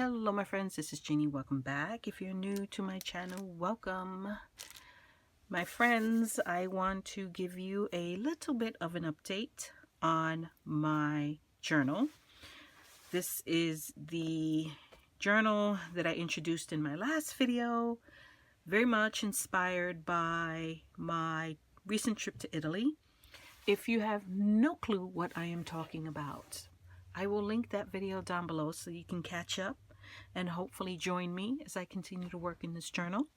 Hello my friends, this is Jeannie. Welcome back. If you're new to my channel, welcome. My friends, I want to give you a little bit of an update on my journal. This is the journal that I introduced in my last video, very much inspired by my recent trip to Italy. If you have no clue what I am talking about, I will link that video down below so you can catch up and hopefully join me as I continue to work in this journal.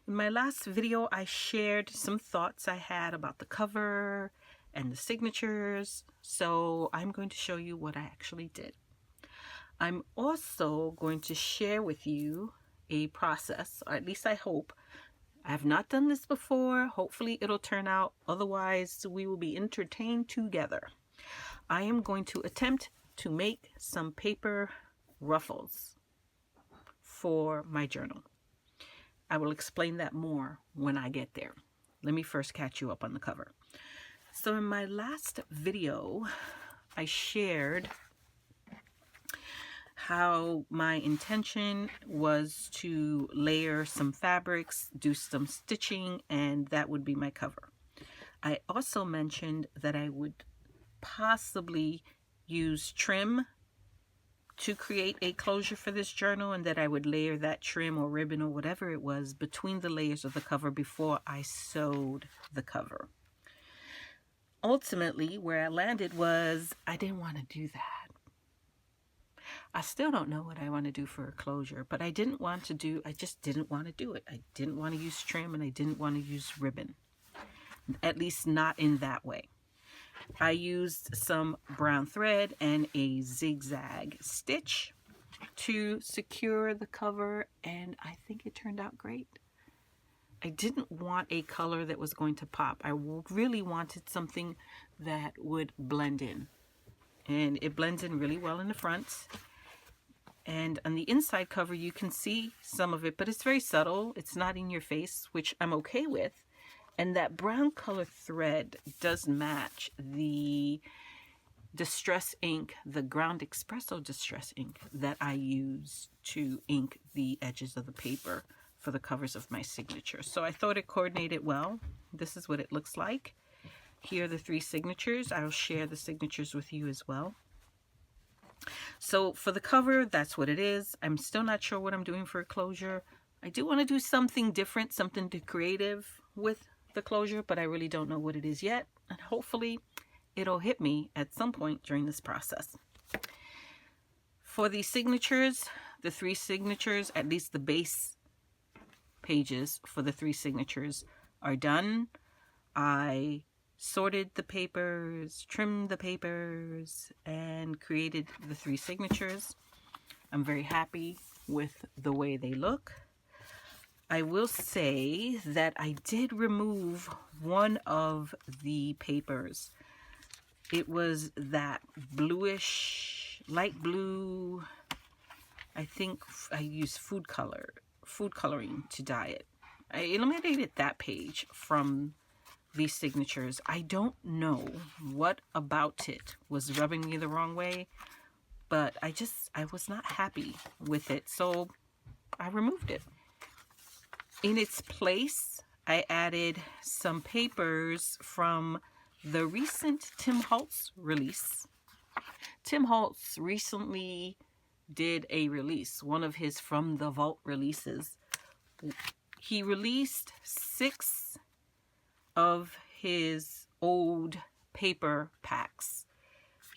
In my last video, I shared some thoughts I had about the cover and the signatures, so I'm going to show you what I actually did. I'm also going to share with you a process, or at least I hope. I have not done this before. Hopefully it'll turn out. Otherwise, we will be entertained together. I am going to attempt to make some paper ruffles for my journal. I will explain that more when I get there. Let me first catch you up on the cover. So in my last video, I shared how my intention was to layer some fabrics, do some stitching, and that would be my cover. I also mentioned that I would possibly use trim to create a closure for this journal, and that I would layer that trim or ribbon or whatever it was between the layers of the cover before I sewed the cover. Ultimately, where I landed was I didn't want to do that. I still don't know what I want to do for a closure, but I just didn't want to do it. I didn't want to use trim and I didn't want to use ribbon, at least not in that way. I used some brown thread and a zigzag stitch to secure the cover, and I think it turned out great. I didn't want a color that was going to pop. I really wanted something that would blend in, and it blends in really well in the front. And on the inside cover you can see some of it, but it's very subtle. It's not in your face, which I'm okay with. And that brown color thread does match the distress ink, the ground espresso distress ink that I use to ink the edges of the paper for the covers of my signature. So I thought it coordinated well. This is what it looks like. Here are the 3 signatures. I'll share the signatures with you as well. So for the cover, that's what it is. I'm still not sure what I'm doing for a closure. I do want to do something different, something creative with the closure, but I really don't know what it is yet, and hopefully it'll hit me at some point during this process. For the signatures, the 3 signatures, at least the base pages for the 3 signatures are done. I sorted the papers, trimmed the papers, and created the 3 signatures. I'm very happy with the way they look. I will say that I did remove one of the papers. It was that bluish, light blue. I think I used food coloring to dye it. I eliminated that page from these signatures. I don't know what about it was rubbing me the wrong way, but I was not happy with it, so I removed it. In its place, I added some papers from the recent Tim Holtz release. Tim Holtz recently did a release, one of his From the Vault releases. He released 6 of his old paper packs.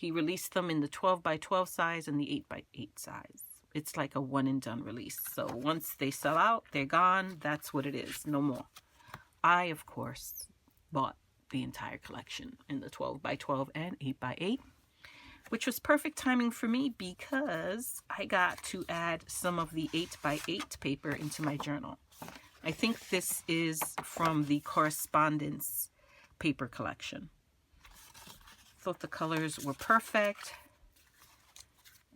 He released them in the 12 by 12 size and the 8 by 8 size. It's like a one and done release. So once they sell out, they're gone. That's what it is. No more. I, of course, bought the entire collection in the 12 by 12 and 8 by 8, which was perfect timing for me because I got to add some of the 8 by 8 paper into my journal. I think this is from the Correspondence paper collection. Thought the colors were perfect.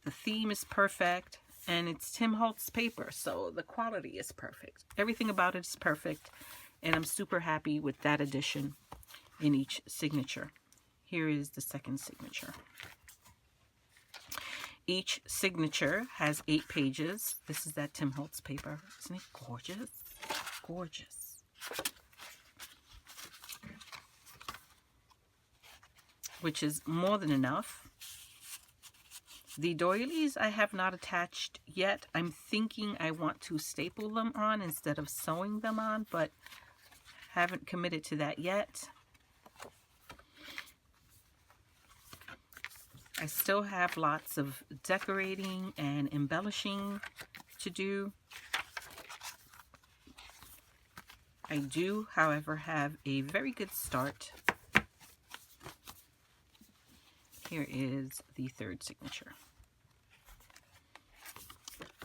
The theme is perfect. And it's Tim Holtz paper, so the quality is perfect. Everything about it is perfect, and I'm super happy with that addition in each signature. Here is the second signature. Each signature has 8 pages. This is that Tim Holtz paper. Isn't it gorgeous? Gorgeous. Which is more than enough. The doilies I have not attached yet. I'm thinking I want to staple them on instead of sewing them on, but haven't committed to that yet. I still have lots of decorating and embellishing to do. I do, however, have a very good start. Here is the 3rd signature.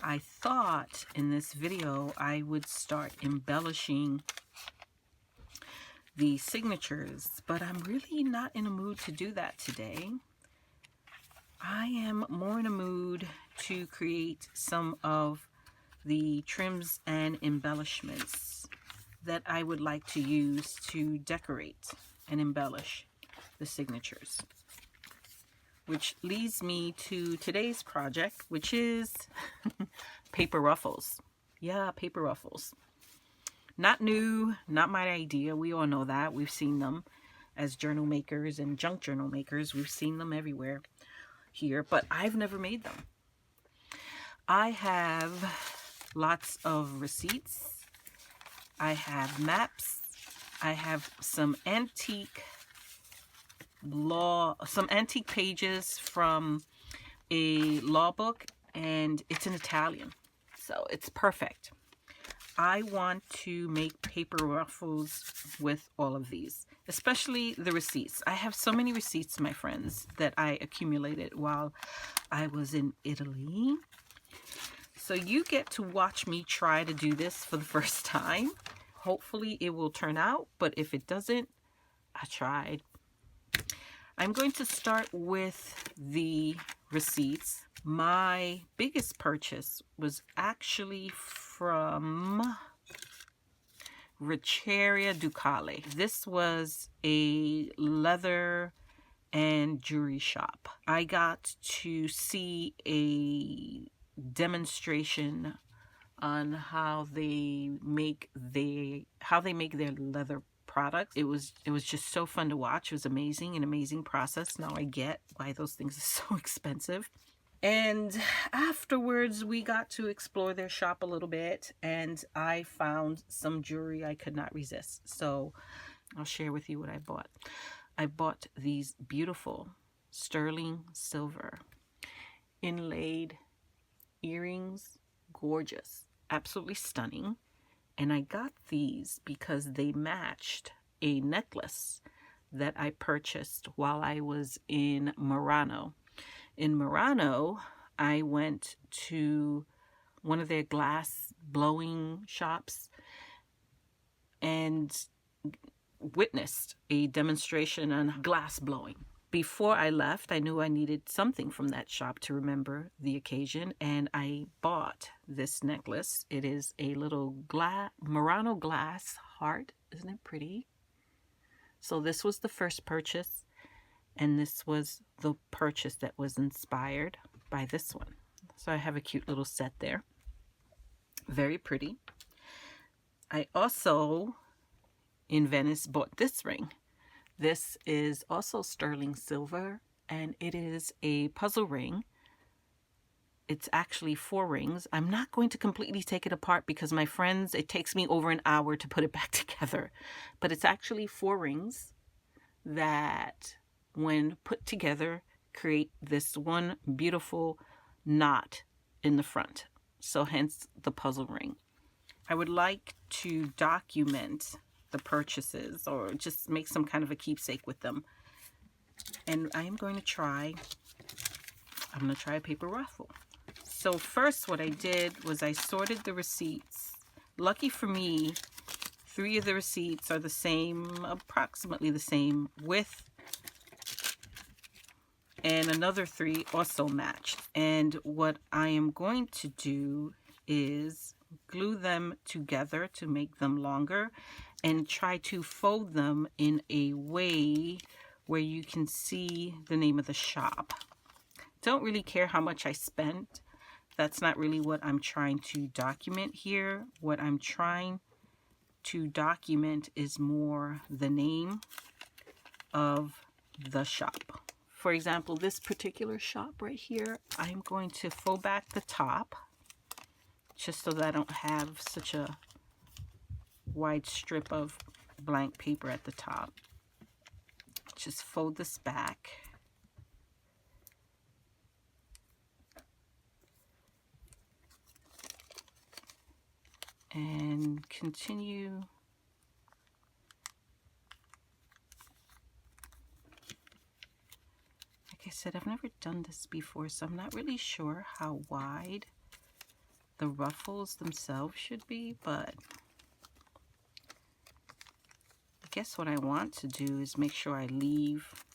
I thought in this video I would start embellishing the signatures, but I'm really not in a mood to do that today. I am more in a mood to create some of the trims and embellishments that I would like to use to decorate and embellish the signatures. Which leads me to today's project, which is paper ruffles. Yeah, paper ruffles. Not new, not my idea. We all know that. We've seen them as journal makers and junk journal makers. We've seen them everywhere here, but I've never made them. I have lots of receipts. I have maps. I have some antique pages from a law book, and it's in Italian, so it's perfect. I want to make paper ruffles with all of these, especially the receipts. I have so many receipts, my friends, that I accumulated while I was in Italy. So you get to watch me try to do this for the first time. Hopefully it will turn out, but if it doesn't, I tried. I'm going to start with the receipts. My biggest purchase was actually from Riceria Ducale. This was a leather and jewelry shop. I got to see a demonstration on how they make their leather products. It was just so fun to watch. It was amazing, an amazing process. Now I get why those things are so expensive. And afterwards we got to explore their shop a little bit, and I found some jewelry I could not resist. So I'll share with you what I bought. I bought these beautiful sterling silver inlaid earrings. Gorgeous, absolutely stunning. And I got these because they matched a necklace that I purchased while I was in Murano. In Murano, I went to one of their glass blowing shops and witnessed a demonstration on glass blowing. Before I left, I knew I needed something from that shop to remember the occasion, and I bought this necklace. It is a little Murano glass heart. Isn't it pretty? So this was the first purchase, and this was the purchase that was inspired by this one. So I have a cute little set there. Very pretty. I also, in Venice, bought this ring. This is also sterling silver, and it is a puzzle ring. It's actually 4 rings. I'm not going to completely take it apart because, my friends, it takes me over an hour to put it back together. But it's actually 4 rings that, when put together, create this one beautiful knot in the front. So hence the puzzle ring. I would like to document the purchases or just make some kind of a keepsake with them. And I am going to try, a paper ruffle. So first what I did was I sorted the receipts. Lucky for me, 3 of the receipts are the same, approximately the same width, and another 3 also matched. And what I am going to do is glue them together to make them longer and try to fold them in a way where you can see the name of the shop. don't really care how much I spent. That's not really what I'm trying to document here. What I'm trying to document is more the name of the shop. For example, this particular shop right here, I'm going to fold back the top just so that I don't have such a wide strip of blank paper at the top. Just fold this back. And continue. Like I said, I've never done this before, so I'm not really sure how wide the ruffles themselves should be, but I guess what I want to do is make sure I leave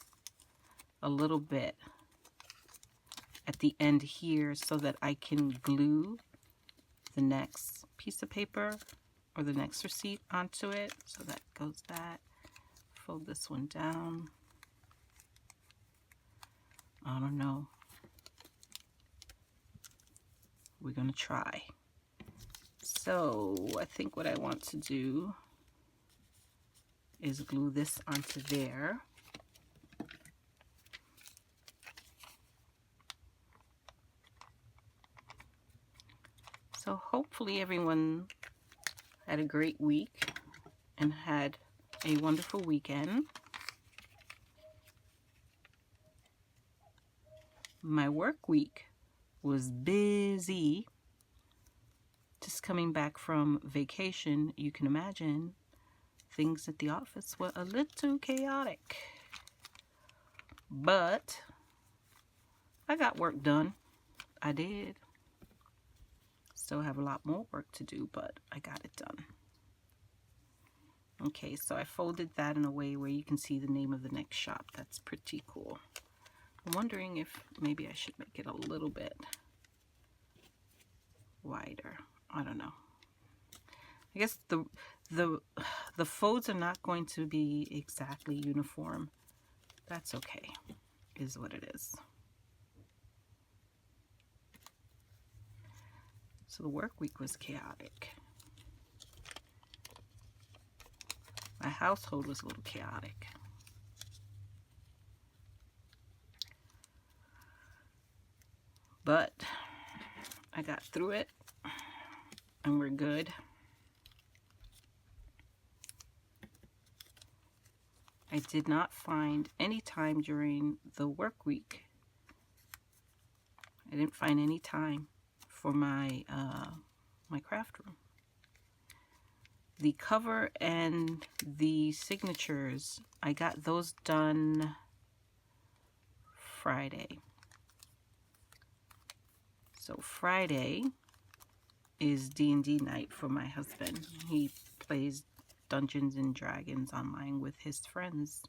a little bit at the end here so that I can glue the next piece of paper or the next receipt onto it. So that goes that. Fold this one down. I don't know. We're gonna try. So I think what I want to do is glue this onto there. So hopefully everyone had a great week and had a wonderful weekend. My work week was busy. Just coming back from vacation, you can imagine things at the office were a little chaotic. But I got work done. I did. Still have a lot more work to do, but I got it done. Okay, so I folded that in a way where you can see the name of the next shop. That's pretty cool. I'm wondering if maybe I should make it a little bit wider. I don't know. I guess the folds are not going to be exactly uniform. That's okay, is what it is. So the work week was chaotic. My household was a little chaotic. But I got through it and we're good. I did not find any time during the work week. I didn't find any time for my my craft room. The cover and the signatures, I got those done Friday. So Friday is D&D night for my husband. He plays Dungeons and Dragons online with his friends.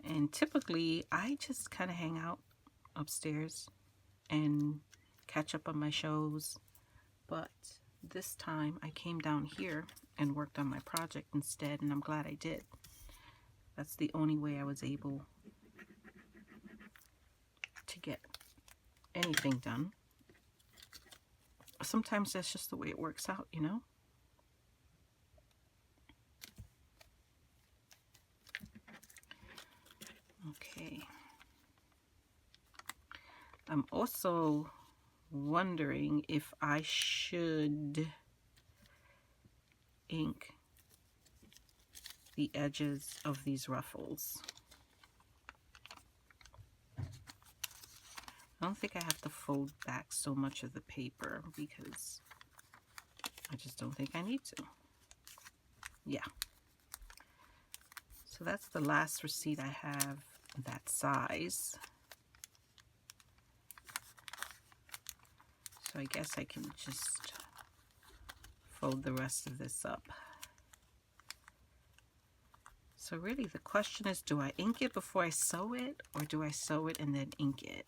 And typically, I just kind of hang out upstairs and catch up on my shows. But this time, I came down here and worked on my project instead, and I'm glad I did. That's the only way I was able to get anything done. Sometimes that's just the way it works out, you know? Okay. I'm also wondering if I should ink the edges of these ruffles. I don't think I have to fold back so much of the paper because I just don't think I need to. Yeah. So that's the last receipt I have that size. So I guess I can just fold the rest of this up. So really the question is, do I ink it before I sew it, or do I sew it and then ink it?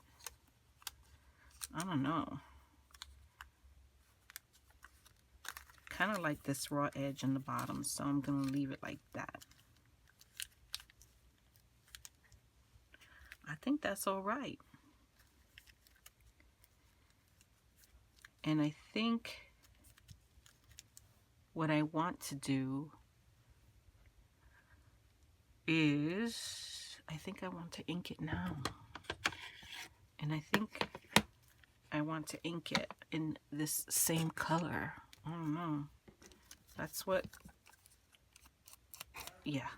I don't know. Kind of like this raw edge in the bottom, so I'm going to leave it like that. I think that's all right. And I think what I want to do is, I think I want to ink it now. And I think I want to ink it in this same color. I don't know. That's what, yeah,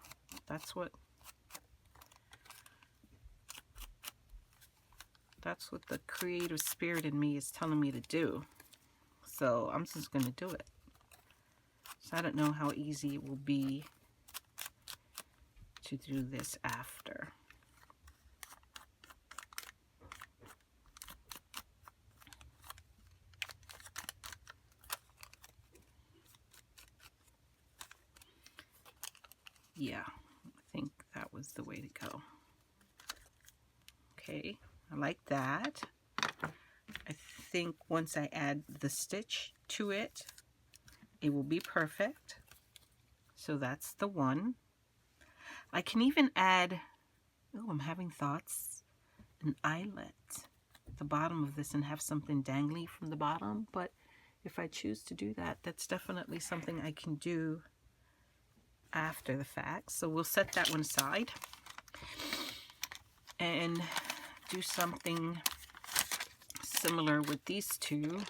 that's what the creative spirit in me is telling me to do. So I'm just going to do it. So I don't know how easy it will be to do this after. Yeah, I think that was the way to go. Okay, I like that. I think once I add the stitch to it, it will be perfect. So that's the one. I can even add, oh, I'm having thoughts, an eyelet at the bottom of this and have something dangly from the bottom. But if I choose to do that, that's definitely something I can do after the fact. So we'll set that one aside and do something similar with these two.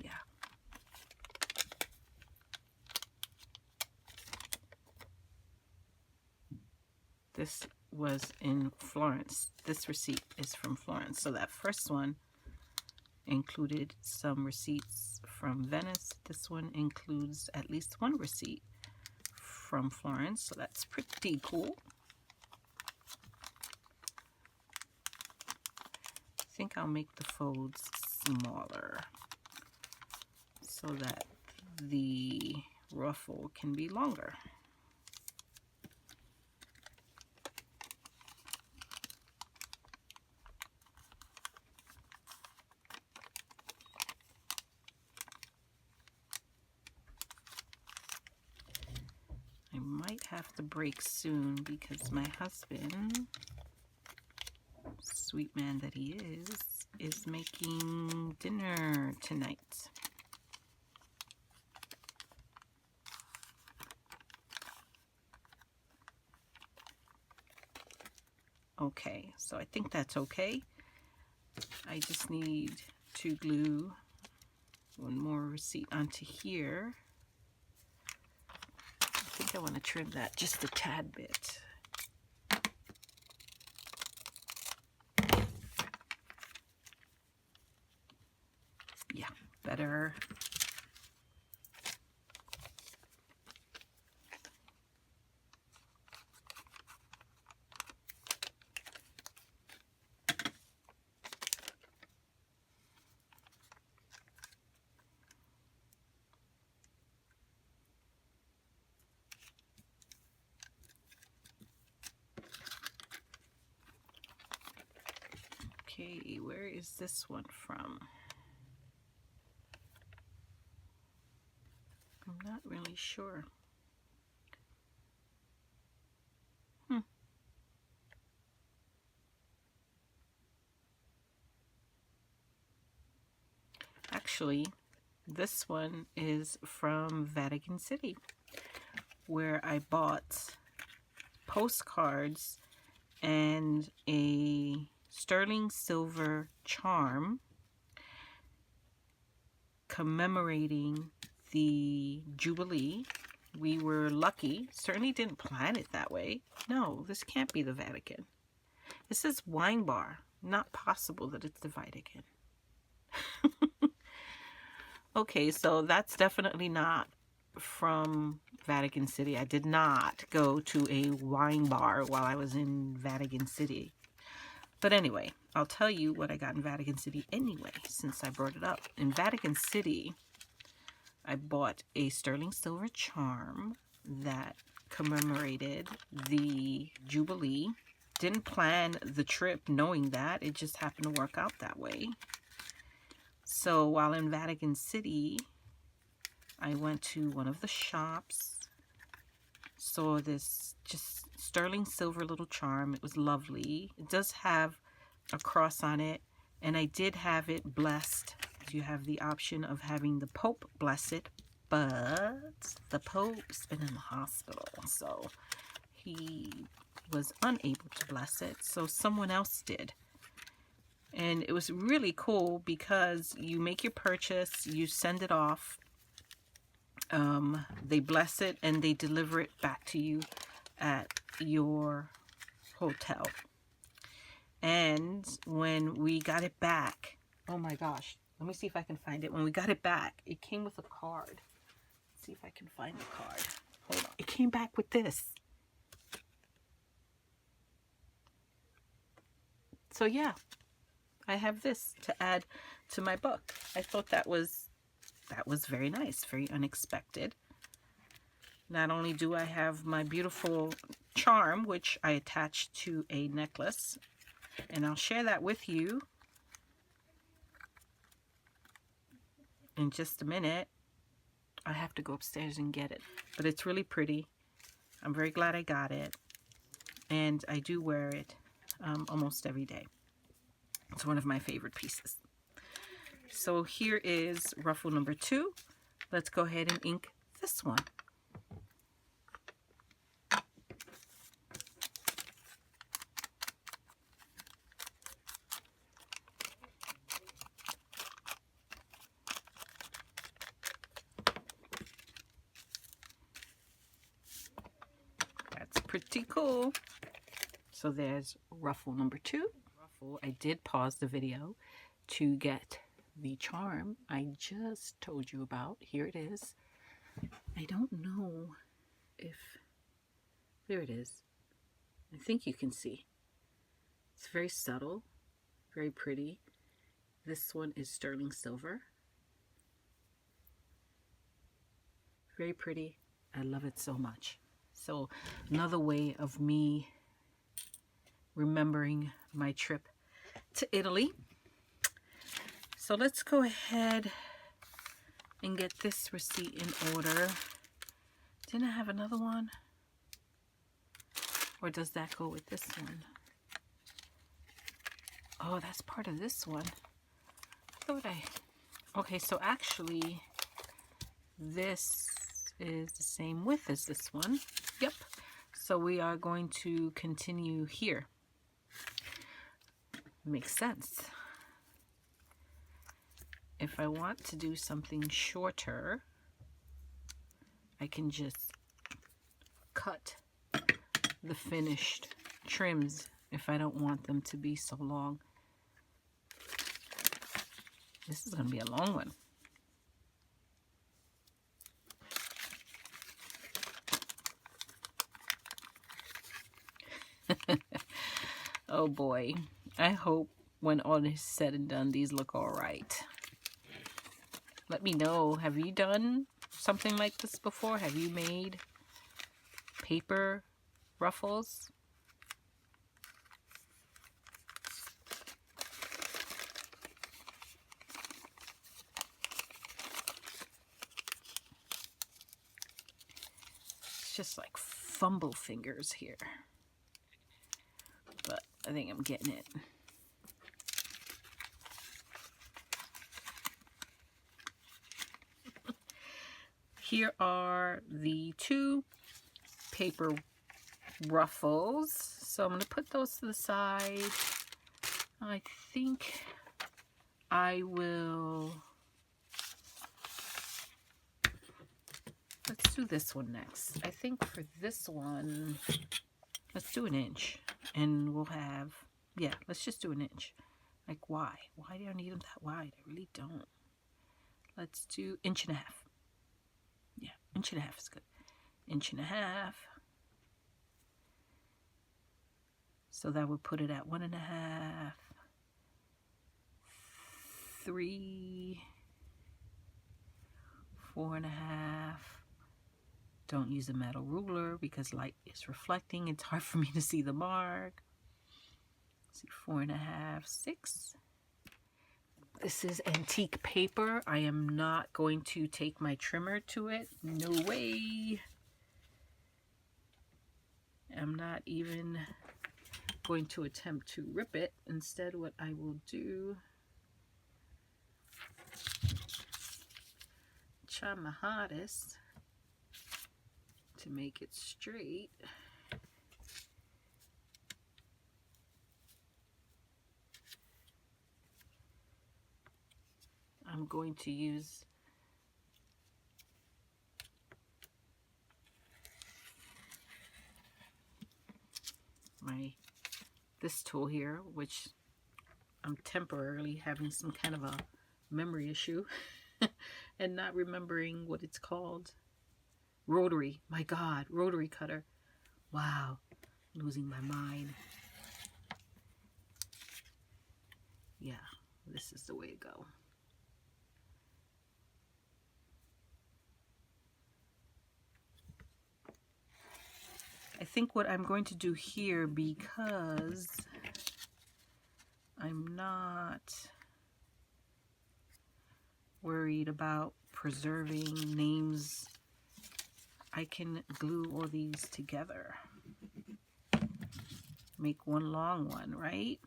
Yeah. This was in Florence. This receipt is from Florence. So that first one included some receipts from Venice. This one includes at least one receipt from Florence, so that's pretty cool. I think I'll make the folds smaller so that the ruffle can be longer. I might have to break soon because my husband, sweet man that he is making dinner tonight. Okay, so I think that's okay. I just need to glue one more receipt onto here. I think I want to trim that just a tad bit. Yeah, better. Okay, where is this one from? I'm not really sure. Actually, this one is from Vatican City, where I bought postcards and a sterling silver charm commemorating the Jubilee. We were lucky. Certainly didn't plan it that way. No, this can't be the Vatican. It says wine bar. Not possible that it's the Vatican. Okay, so that's definitely not from Vatican City. I did not go to a wine bar while I was in Vatican City. But anyway, I'll tell you what I got in Vatican City anyway, since I brought it up. In Vatican City, I bought a sterling silver charm that commemorated the Jubilee. Didn't plan the trip knowing that. It just happened to work out that way. So while in Vatican City, I went to one of the shops, saw this just sterling silver little charm. It was lovely. It does have a cross on it, and I did have it blessed. You have the option of having the Pope bless it, but the Pope's been in the hospital, so he was unable to bless it, so someone else did. And it was really cool because you make your purchase, you send it off, they bless it, and they deliver it back to you at your hotel. And when we got it back, oh my gosh, let me see if I can find it. When we got it back, it came with a card. Let's see if I can find the card. Hold on. It came back with this. So yeah, I have this to add to my book. I thought that was very nice, very unexpected. Not only do I have my beautiful charm, which I attached to a necklace, and I'll share that with you in just a minute. I have to go upstairs and get it, but it's really pretty. I'm very glad I got it, and I do wear it almost every day. It's one of my favorite pieces. So here is ruffle number 2. Let's go ahead and ink this one. That's pretty cool. So there's ruffle number 2. Ruffle, I did pause the video to get the charm I just told you about. Here it is. I don't know if, there it is. I think you can see. It's very subtle, very pretty. This one is sterling silver. Very pretty. I love it so much. So another way of me remembering my trip to Italy. So let's go ahead and get this receipt in order. Didn't I have another one? Or does that go with this one? Oh, that's part of this one. I thought okay, so actually this is the same width as this one. Yep. So we are going to continue here. Makes sense. If I want to do something shorter, I can just cut the finished trims if I don't want them to be so long. This is going to be a long one. Oh boy. I hope when all is said and done, these look all right. Let me know, have you done something like this before? Have you made paper ruffles? It's just like fumble fingers here. But I think I'm getting it. Here are the 2 paper ruffles. So I'm going to put those to the side. I think I will... Let's do this one next. I think for this one, let's do an inch. And we'll have... Yeah, let's just do an inch. Like, why? Why do I need them that wide? I really don't. Let's do 1.5 inches. Yeah, 1.5 inches is good. 1.5 inches. So that would put it at 1.5, 3, 4.5. Don't use a metal ruler because light is reflecting. It's hard for me to see the mark. Let's see, 4.5, 6. This is antique paper. I am not going to take my trimmer to it. No way. I'm not even going to attempt to rip it. Instead, what I will do, try my hardest to make it straight. I'm going to use this tool here, which I'm temporarily having some kind of a memory issue and not remembering what it's called. Rotary. My God, rotary cutter. Wow, losing my mind. Yeah, this is the way to go. I think what I'm going to do here, because I'm not worried about preserving names, I can glue all these together. Make one long one, right?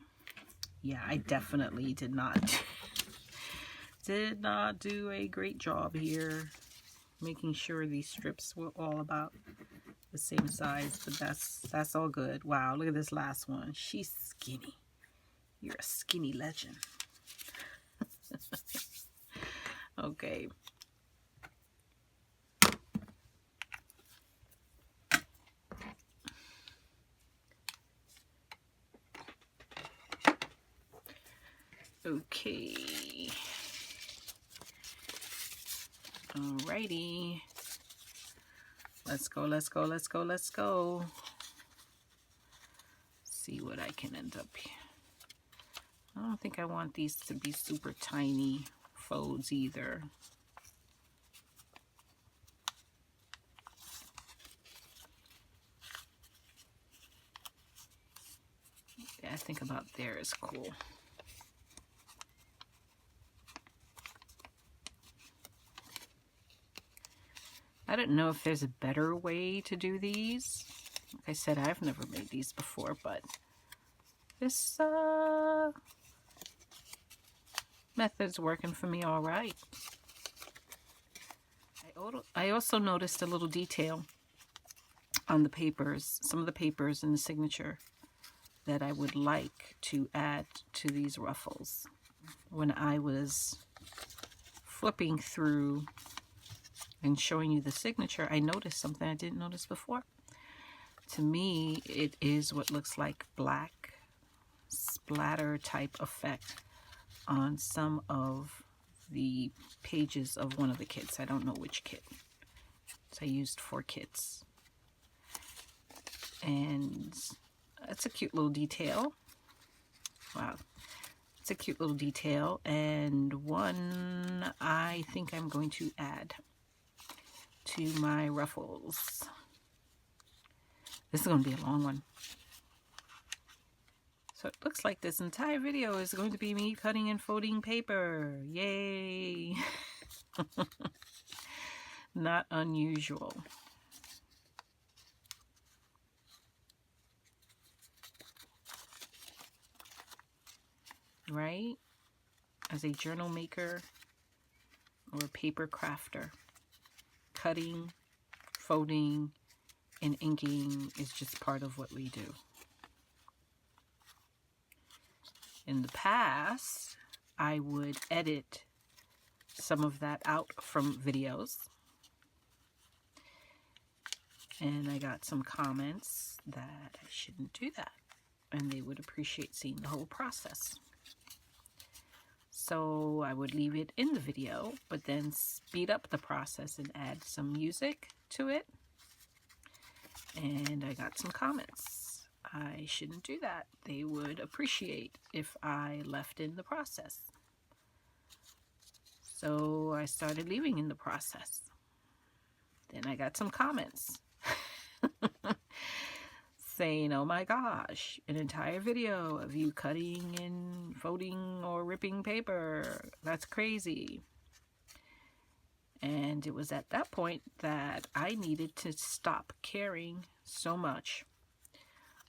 Yeah, I definitely did not do a great job here making sure these strips were all about the same size, but that's all good. Wow, look at this last one. She's skinny. You're a skinny legend. Okay. Okay. Alrighty. Let's go, let's go, let's go, let's go. See what I can end up here. I don't think I want these to be super tiny folds either. Yeah, I think about there is cool. I don't know if there's a better way to do these. Like I said, I've never made these before, but this method's working for me all right. I also noticed a little detail on the papers, some of the papers in the signature, that I would like to add to these ruffles. When I was flipping through and showing you the signature, I noticed something I didn't notice before. To me, it is what looks like black splatter type effect on some of the pages of one of the kits. I don't know which kit. So I used 4 kits. And it's a cute little detail. Wow. It's a cute little detail, and one I think I'm going to add to my ruffles. This is going to be a long one. So it looks like this entire video is going to be me cutting and folding paper. Yay! Not unusual. Right? As a journal maker or a paper crafter, cutting, folding, and inking is just part of what we do. In the past, I would edit some of that out from videos. And I got some comments that I shouldn't do that, and they would appreciate seeing the whole process. So I would leave it in the video, but then speed up the process and add some music to it. And I got some comments. I shouldn't do that. They would appreciate if I left in the process. So I started leaving in the process. Then I got some comments. saying, oh my gosh, an entire video of you cutting and folding or ripping paper. That's crazy. And it was at that point that I needed to stop caring so much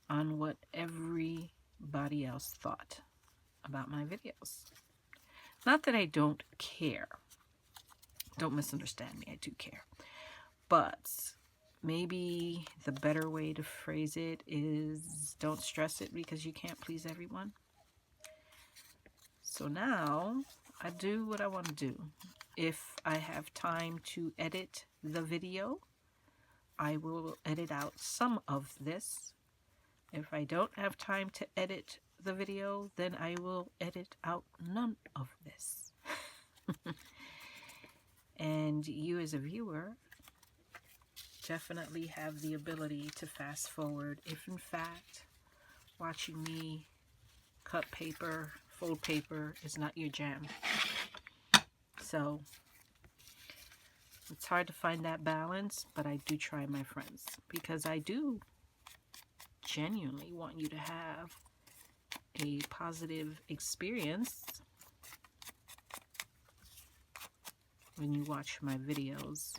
on what everybody else thought about my videos. Not that I don't care. Don't misunderstand me, I do care. But maybe the better way to phrase it is don't stress it because you can't please everyone. So now I do what I want to do. If I have time to edit the video, I will edit out some of this. If I don't have time to edit the video, then I will edit out none of this. And you as a viewer definitely have the ability to fast forward if in fact watching me cut paper, fold paper is not your jam. So it's hard to find that balance, but I do try, my friends, because I do genuinely want you to have a positive experience when you watch my videos.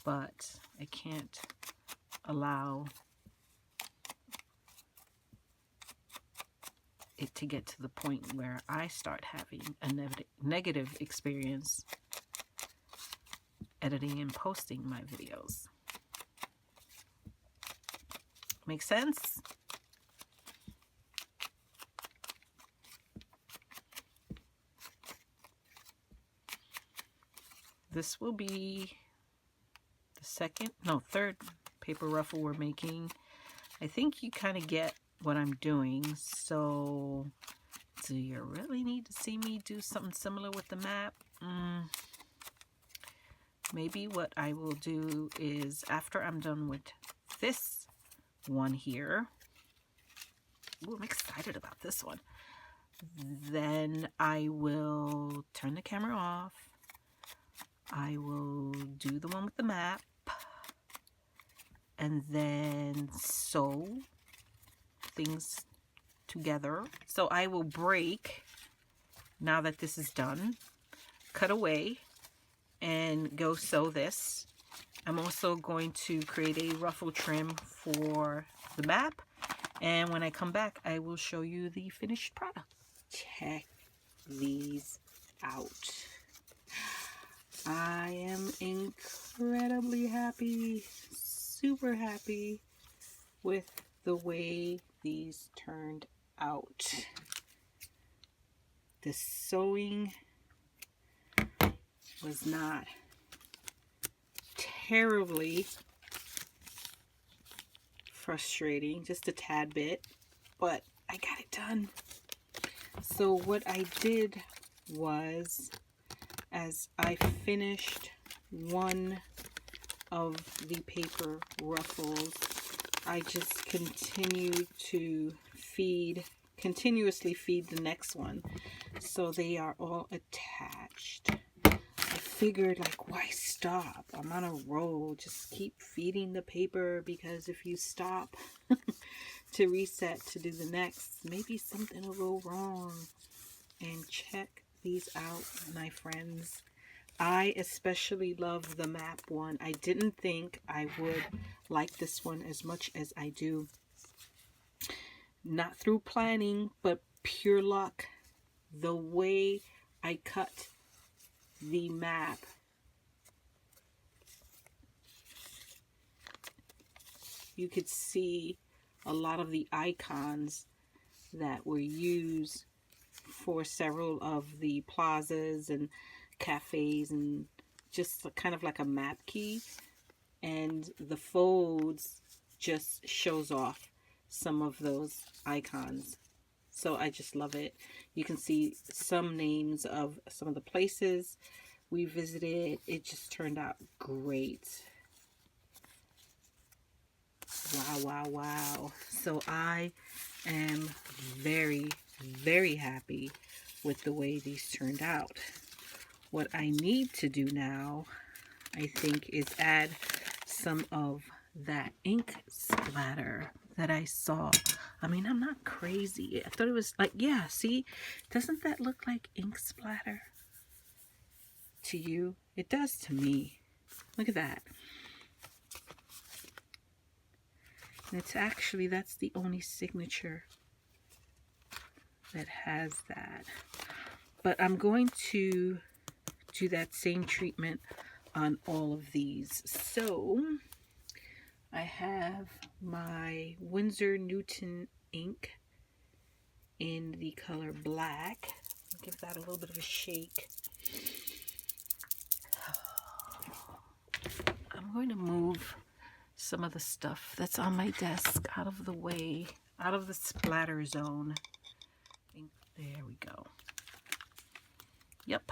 But I can't allow it to get to the point where I start having a negative experience editing and posting my videos. Make sense? This will be the third paper ruffle we're making. I think you kind of get what I'm doing. So do you really need to see me do something similar with the map? Maybe what I will do is after I'm done with this one here, ooh, I'm excited about this one, then I will turn the camera off. I will do the one with the map and then sew things together. So I will break, now that this is done, cut away and go sew this. I'm also going to create a ruffle trim for the map, and when I come back I will show you the finished product. Check these out. I am incredibly happy, super happy with the way these turned out. The sewing was not terribly frustrating, just a tad bit, but I got it done. So what I did was, as I finished one of the paper ruffles, I just continued to continuously feed the next one. So they are all attached. I figured, like, why stop? I'm on a roll. Just keep feeding the paper, because if you stop to reset to do the next, maybe something will go wrong. And check these out, my friends. I especially love the map one. I didn't think I would like this one as much as I do. Not through planning, but pure luck. The way I cut the map, you could see a lot of the icons that were used for several of the plazas and cafes, and just kind of like a map key, and the folds just shows off some of those icons. So I just love it. You can see some names of some of the places we visited. It just turned out great. Wow, wow, wow. So I am very, very happy with the way these turned out. What I need to do now, I think, is add some of that ink splatter that I saw. I mean, I'm not crazy. I thought it was like, yeah, see, doesn't that look like ink splatter to you? It does to me. Look at that. And it's actually, that's the only signature that has that. But I'm going to do that same treatment on all of these. So I have my Winsor Newton ink in the color black. Give that a little bit of a shake. I'm going to move some of the stuff that's on my desk out of the way, out of the splatter zone. There we go. Yep.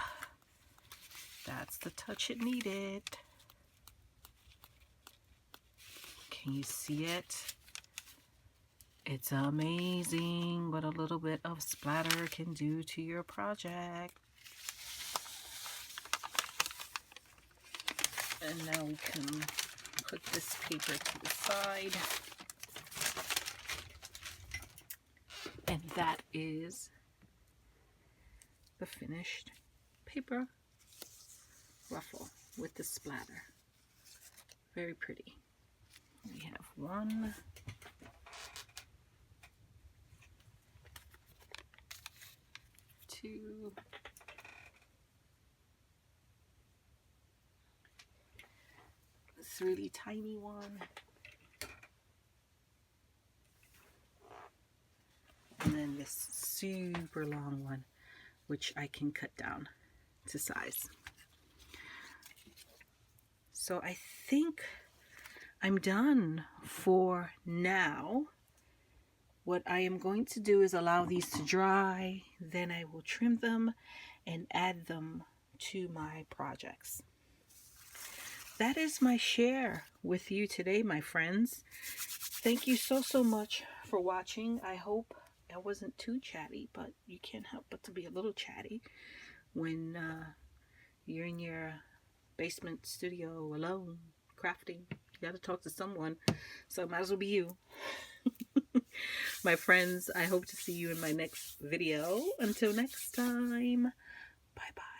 That's the touch it needed. Can you see it? It's amazing what a little bit of splatter can do to your project. And now we can put this paper to the side. And that is the finished paper ruffle with the splatter. Very pretty. We have 1, 2, this really tiny one, and then this super long one, which I can cut down to size. So I think I'm done for now. What I am going to do is allow these to dry, then I will trim them and add them to my projects. That is my share with you today, my friends. Thank you so much for watching. I hope I wasn't too chatty, but you can't help but to be a little chatty when you're in your basement studio alone crafting. You got to talk to someone, so it might as well be you. My friends, I hope to see you in my next video. Until next time, bye-bye.